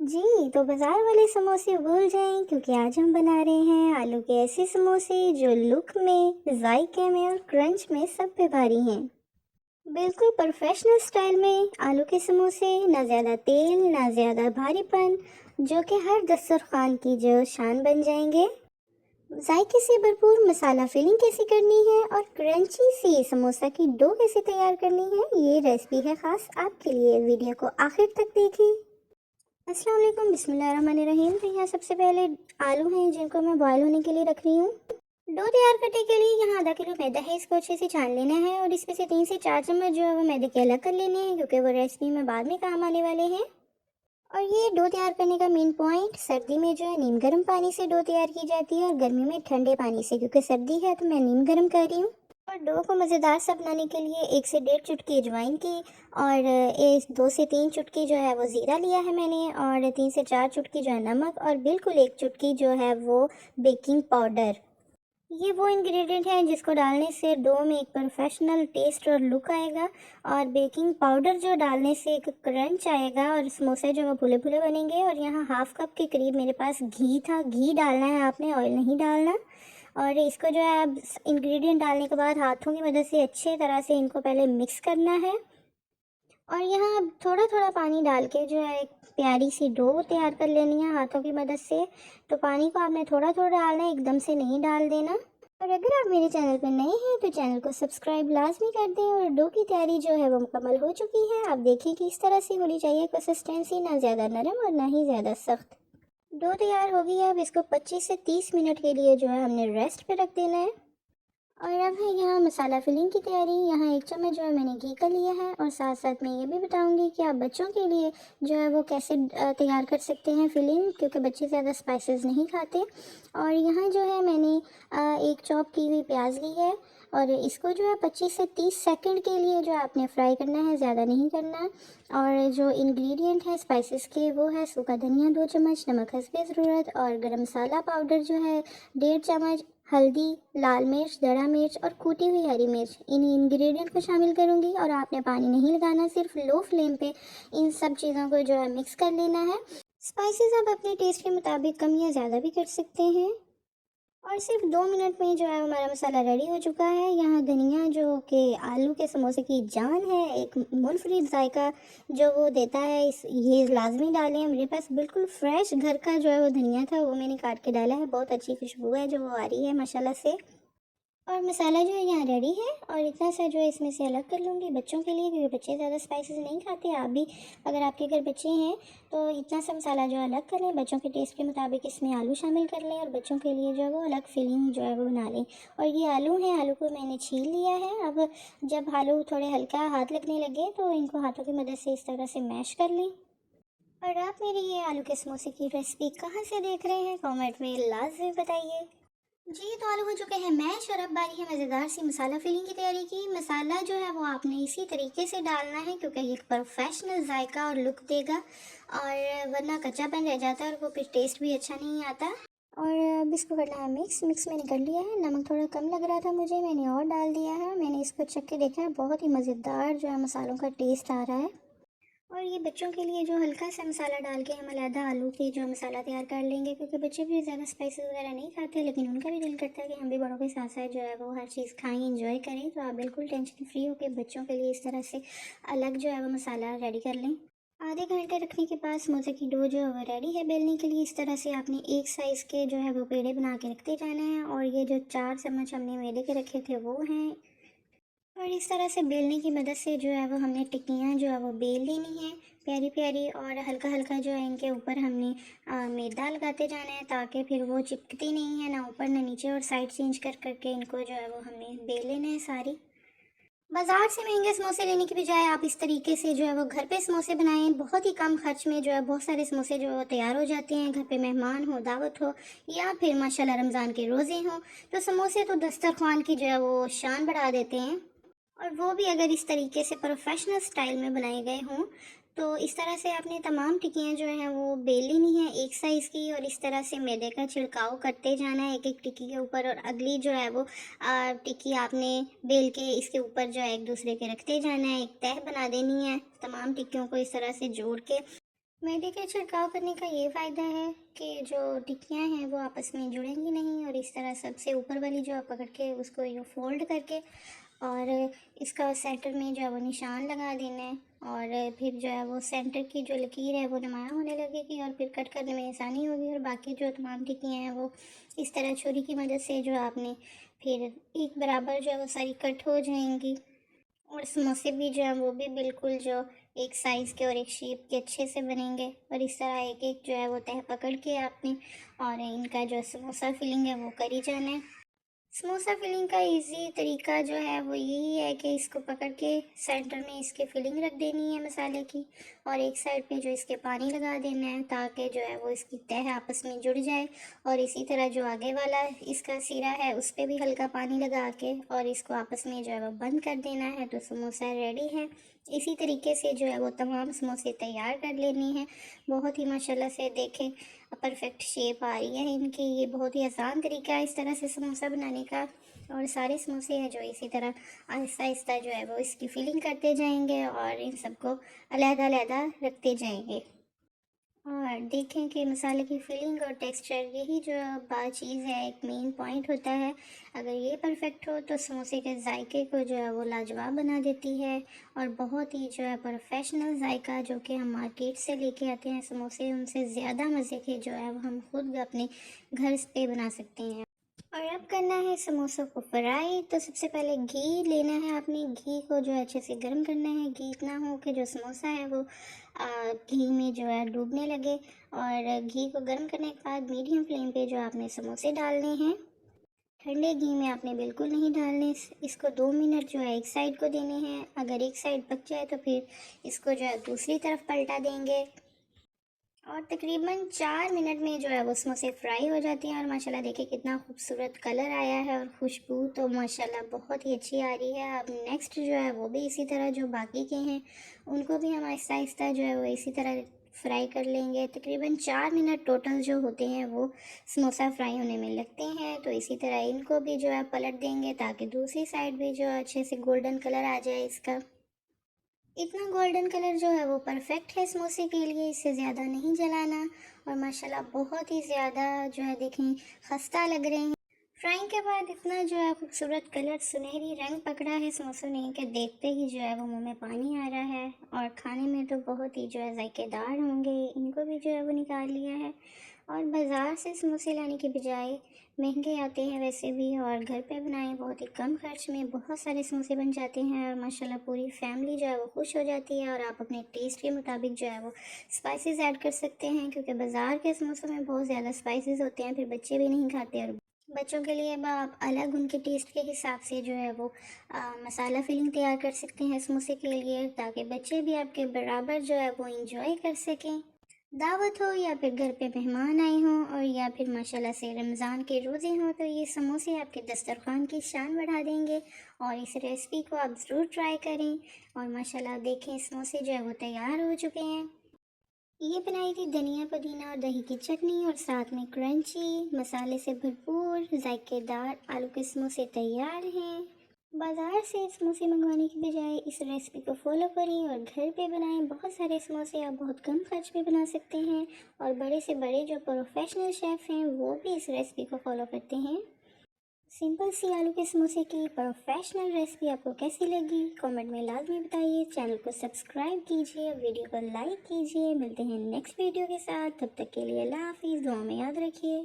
जी, तो बाज़ार वाले समोसे भूल जाएँ क्योंकि आज हम बना रहे हैं आलू के ऐसे समोसे जो लुक में, ज़ायके में और क्रंच में सब पे भारी हैं। बिल्कुल प्रोफेशनल स्टाइल में आलू के समोसे, ना ज़्यादा तेल, ना ज़्यादा भारीपन, जो कि हर दस्तरखान की जो शान बन जाएँगे। ज़ायके से भरपूर मसाला फिलिंग कैसे करनी है और क्रंची सी समोसा की डो कैसे तैयार करनी है, ये रेसिपी है ख़ास आपके लिए। वीडियो को आखिर तक देखें। अस्सलाम वालेकुम, बिस्मिल्लाहिर्रहमानिर्रहीम। तो यहाँ सबसे पहले आलू हैं जिनको मैं बॉयल होने के लिए रख रही हूँ। डो तैयार करने के लिए यहाँ आधा किलो मैदा है, इसको अच्छे से छान लेना है और इसमें से 3 से 4 चम्मच जो है वो मैदे के अलग कर लेने हैं क्योंकि वो रेसिपी में बाद में काम आने वाले हैं। और ये डो तैयार करने का मेन पॉइंट, सर्दी में जो है नीम गर्म पानी से डो तैयार की जाती है और गर्मी में ठंडे पानी से, क्योंकि सर्दी है तो मैं नीम गर्म कर रही हूँ। और डो को मज़ेदार सा बनाने के लिए 1 से 1.5 चुटकी अजवाइन की और 2 से 3 चुटकी जो है वो ज़ीरा लिया है मैंने और 3 से 4 चुटकी जो है नमक और बिल्कुल 1 चुटकी जो है वो बेकिंग पाउडर। ये वो इंग्रेडिएंट हैं जिसको डालने से डो में एक प्रोफेशनल टेस्ट और लुक आएगा और बेकिंग पाउडर जो डालने से एक क्रंच आएगा और समोसे जो है फूले फूले बनेंगे। और यहाँ हाफ कप के करीब मेरे पास घी था, घी डालना है आपने, ऑयल नहीं डालना। और इसको जो है इंग्रेडिएंट डालने के बाद हाथों की मदद से अच्छे तरह से इनको पहले मिक्स करना है। और यहाँ अब थोड़ा थोड़ा पानी डाल के जो है एक प्यारी सी डो तैयार कर लेनी है हाथों की मदद से। तो पानी को आपने थोड़ा थोड़ा डालना है, एकदम से नहीं डाल देना। और अगर आप मेरे चैनल पर नए हैं तो चैनल को सब्सक्राइब लाजमी कर दें। और डो की तैयारी जो है वो मुकम्मल हो चुकी है। आप देखिए कि इस तरह से होनी चाहिए कंसिस्टेंसी, ना ज़्यादा नरम और ना ही ज़्यादा सख्त। डो तैयार हो गई है, अब इसको 25 से 30 मिनट के लिए जो है हमने रेस्ट पे रख देना है। और अब है यहाँ मसाला फिलिंग की तैयारी। यहाँ 1 चम्मच जो है मैंने घी का लिया है और साथ साथ मैं ये भी बताऊंगी कि आप बच्चों के लिए जो है वो कैसे तैयार कर सकते हैं फिलिंग, क्योंकि बच्चे ज़्यादा स्पाइसेस नहीं खाते। और यहाँ जो है मैंने एक चॉप की हुई प्याज ली है और इसको जो है 25 से 30 सेकंड के लिए जो है आपने फ्राई करना है, ज़्यादा नहीं करना। और जो इंग्रेडिएंट है स्पाइसेस के वो है सूखा धनिया 2 चम्मच, नमक हस्बे ज़रूरत और गरम मसाला पाउडर जो है 1.5 चम्मच, हल्दी, लाल मिर्च, दड़ा मिर्च और कूटी हुई हरी मिर्च। इन इंग्रेडिएंट को शामिल करूँगी और आपने पानी नहीं लगाना, सिर्फ लो फ्लेम पे इन सब चीज़ों को जो है मिक्स कर लेना है। स्पाइसेस आप अपने टेस्ट के मुताबिक कम या ज़्यादा भी कर सकते हैं। और सिर्फ 2 मिनट में जो है हमारा मसाला रेडी हो चुका है। यहाँ धनिया जो कि आलू के समोसे की जान है, एक मुनफरिद जायका जो वो देता है, इस ये लाजमी डालें। मेरे पास बिल्कुल फ्रेश घर का जो है वो धनिया था, वो मैंने काट के डाला है। बहुत अच्छी खुशबू है जो वो आ रही है माशाल्लाह से। और मसाला जो है यहाँ रेडी है और इतना सा जो है इसमें से अलग कर लूँगी बच्चों के लिए, क्योंकि बच्चे ज़्यादा स्पाइसेस नहीं खाते। आप भी अगर आपके घर बच्चे हैं तो इतना सा मसाला जो है अलग कर लें, बच्चों के टेस्ट के मुताबिक इसमें आलू शामिल कर लें और बच्चों के लिए जो है वो अलग फिलिंग जो है वो बना लें। और ये आलू हैं, आलू को मैंने छील लिया है। अब जब आलू थोड़े हल्का हाथ लगने लगे तो इनको हाथों की मदद से इस तरह से मैश कर लें। और आप मेरी ये आलू के समोसे की रेसिपी कहाँ से देख रहे हैं, कमेंट में लाजमी बताइए। जी, तो आलू हो चुके हैं मैश और अब बारी है मज़ेदार सी मसाला फिलिंग की तैयारी की। मसाला जो है वो आपने इसी तरीके से डालना है क्योंकि ये प्रोफेशनल जायका और लुक देगा, और वरना कच्चापन रह जाता है और वो फिर टेस्ट भी अच्छा नहीं आता। और अब इसको करना है मिक्स। मिक्स मैंने कर लिया है, नमक थोड़ा कम लग रहा था मुझे, मैंने और डाल दिया है। मैंने इसको चख के देखा है, बहुत ही मज़ेदार जो है मसालों का टेस्ट आ रहा है। और ये बच्चों के लिए जो हल्का सा मसाला डाल के हम अलहदा आलू के जो मसाला तैयार कर लेंगे, क्योंकि बच्चे भी ज़्यादा स्पाइसेस वगैरह नहीं खाते, लेकिन उनका भी दिल करता है कि हम भी बड़ों के साथ साथ जो है वो हर चीज़ खाएं, इंजॉय करें। तो आप बिल्कुल टेंशन फ्री होकर बच्चों के लिए इस तरह से अलग जो है वो मसाला रेडी कर लें। आधे घंटे रखने के बाद समोसे की डो जो है वो रेडी है बेलने के लिए। इस तरह से आपने एक साइज़ के जो है वो पेड़े बना के रखते जाना है। और ये जो 4 चम्मच हमने मैदे के रखे थे वो हैं। और इस तरह से बेलने की मदद से जो है वो हमने टिक्कियाँ जो है वो बेल लेनी है प्यारी प्यारी, और हल्का हल्का जो है इनके ऊपर हमने मैदा लगाते जाना है ताकि फिर वो चिपकती नहीं है ना ऊपर ना नीचे, और साइड चेंज कर करके इनको जो है वो हमने बेल लेना है सारी। बाजार से महंगे समोसे लेने की बजाय आप इस तरीके से जो है वो घर पे समोसे बनाएं। बहुत ही कम खर्च में जो है बहुत सारे समोसे जो है वो तैयार हो जाते हैं। घर पे मेहमान हो, दावत हो या फिर माशाल्लाह रमज़ान के रोज़े हों, तो समोसे तो दस्तरखान की जो है वो शान बढ़ा देते हैं। और वो भी अगर इस तरीके से प्रोफेशनल स्टाइल में बनाए गए हों। तो इस तरह से आपने तमाम टिक्कियाँ जो हैं वो बेल लेनी है एक साइज़ की, और इस तरह से मैदे का छिड़काव करते जाना है एक एक टिक्की के ऊपर, और अगली जो है वो टिक्की आपने बेल के इसके ऊपर जो है एक दूसरे के रखते जाना है। एक तह बना देनी है तमाम टिक्कियों को इस तरह से जोड़ के। मैदे के छिड़काव करने का ये फ़ायदा है कि जो टिक्कियाँ हैं वो आपस में जुड़ेंगी नहीं, और इस तरह सबसे ऊपर वाली जो आप पकड़ के उसको यूँ फोल्ड करके और इसका सेंटर में जो है वो निशान लगा देना है, और फिर जो है वो सेंटर की जो लकीर है वो नुमायाँ होने लगेगी, और फिर कट करने में आसानी होगी, और बाकी जो तमाम टिक्कियाँ हैं वो इस तरह छुरी की मदद से जो आपने फिर एक बराबर जो है वो सारी कट हो जाएंगी। और समोसे भी जो हैं वो भी बिल्कुल जो एक साइज़ के और एक शेप के अच्छे से बनेंगे, और इस तरह एक एक जो है वो तह पकड़ के आपने और इनका जो समोसा फिलिंग है वो करी जाना है। समोसा फिलिंग का इजी तरीका जो है वो यही है कि इसको पकड़ के सेंटर में इसके फिलिंग रख देनी है मसाले की, और एक साइड पे जो इसके पानी लगा देना है ताकि जो है वो इसकी तह आपस में जुड़ जाए, और इसी तरह जो आगे वाला इसका सिरा है उस पर भी हल्का पानी लगा के और इसको आपस में जो है वो बंद कर देना है, तो समोसा रेडी है। इसी तरीके से जो है वो तमाम समोसे तैयार कर लेने हैं। बहुत ही माशाल्लाह से देखें परफेक्ट शेप आ रही है इनकी। ये बहुत ही आसान तरीका है इस तरह से समोसा बनाने का, और सारे समोसे हैं जो इसी तरह आहिस्ता आहिस्ता जो है वो इसकी फिलिंग करते जाएंगे और इन सबको अलग-अलग रखते जाएंगे। और देखें कि मसाले की फिलिंग और टेक्सचर यही जो बात चीज़ है, एक मेन पॉइंट होता है। अगर ये परफेक्ट हो तो समोसे के जायके को जो है वो लाजवाब बना देती है, और बहुत ही जो है प्रोफेशनल जायका जो कि हम मार्केट से लेके आते हैं समोसे, उनसे ज़्यादा मज़े के जो है वो हम खुद अपने घर पे बना सकते हैं। और अब करना है समोसों को फ्राई। तो सबसे पहले घी लेना है आपने, घी को जो है अच्छे से गर्म करना है। घी इतना हो कि जो समोसा है वो घी में जो है डूबने लगे, और घी को गर्म करने के बाद मीडियम फ्लेम पे जो आपने समोसे डालने हैं। ठंडे घी में आपने बिल्कुल नहीं डालने। इसको 2 मिनट जो है एक साइड को देने हैं। अगर एक साइड पक जाए तो फिर इसको जो है दूसरी तरफ पलटा देंगे, और तकरीबन 4 मिनट में जो है वो समोसे फ्राई हो जाती हैं। और माशाल्लाह देखिए कितना खूबसूरत कलर आया है, और खुशबू तो माशाल्लाह बहुत ही अच्छी आ रही है। अब नेक्स्ट जो है वो भी इसी तरह जो बाकी के हैं उनको भी हम आहिस्ता आहिस्ता जो है वो इसी तरह फ्राई कर लेंगे। तकरीबन 4 मिनट टोटल जो होते हैं वो समोसा फ्राई होने में लगते हैं। तो इसी तरह इनको भी जो है पलट देंगे ताकि दूसरी साइड भी जो अच्छे से गोल्डन कलर आ जाए इसका। इतना गोल्डन कलर जो है वो परफेक्ट है समोसे के लिए, इससे ज़्यादा नहीं जलाना। और माशाल्लाह बहुत ही ज़्यादा जो है देखें खस्ता लग रहे हैं। फ्राइंग के बाद इतना जो है खूबसूरत कलर सुनहरी रंग पकड़ा है समोसों ने कि देखते ही जो है वो मुंह में पानी आ रहा है, और खाने में तो बहुत ही जो है जायकेदार होंगे। इनको भी जो है वो निकाल लिया है। और बाज़ार से समोसे लाने के बजाय महंगे आते हैं वैसे भी, और घर पे बनाएं बहुत ही कम खर्च में बहुत सारे समोसे बन जाते हैं, और माशाल्लाह पूरी फैमिली जो है वो खुश हो जाती है। और आप अपने टेस्ट के मुताबिक जो है वो स्पाइसेस ऐड कर सकते हैं, क्योंकि बाज़ार के समोसों में बहुत ज़्यादा स्पाइसेस होते हैं, फिर बच्चे भी नहीं खाते। और बच्चों के लिए अब आप अलग उनके टेस्ट के हिसाब से जो है वो मसाला फिलिंग तैयार कर सकते हैं समोसे के लिए, ताकि बच्चे भी आपके बराबर जो है वो इंजॉय कर सकें। दावत हो या फिर घर पे मेहमान आए हों, और या फिर माशाल्लाह से रमज़ान के रोज़े हों, तो ये समोसे आपके दस्तरखान की शान बढ़ा देंगे। और इस रेसिपी को आप ज़रूर ट्राई करें। और माशाल्लाह देखें समोसे जो है वो तैयार हो चुके हैं। ये बनाई थी धनिया पुदीना और दही की चटनी, और साथ में क्रंची मसाले से भरपूर जायकेदार आलू के समोसे तैयार हैं। बाज़ार से समोसे मंगवाने की बजाय इस रेसिपी को फॉलो करें और घर पे बनाएं। बहुत सारे समोसे आप बहुत कम खर्च में बना सकते हैं, और बड़े से बड़े जो प्रोफेशनल शेफ़ हैं वो भी इस रेसिपी को फॉलो करते हैं। सिंपल सी आलू के समोसे की प्रोफेशनल रेसिपी आपको कैसी लगी कमेंट में लाजमी बताइए। चैनल को सब्सक्राइब कीजिए, वीडियो को लाइक कीजिए। मिलते हैं नेक्स्ट वीडियो के साथ, तब तक के लिए अल्लाह हाफिज़। दुआ में याद रखिए।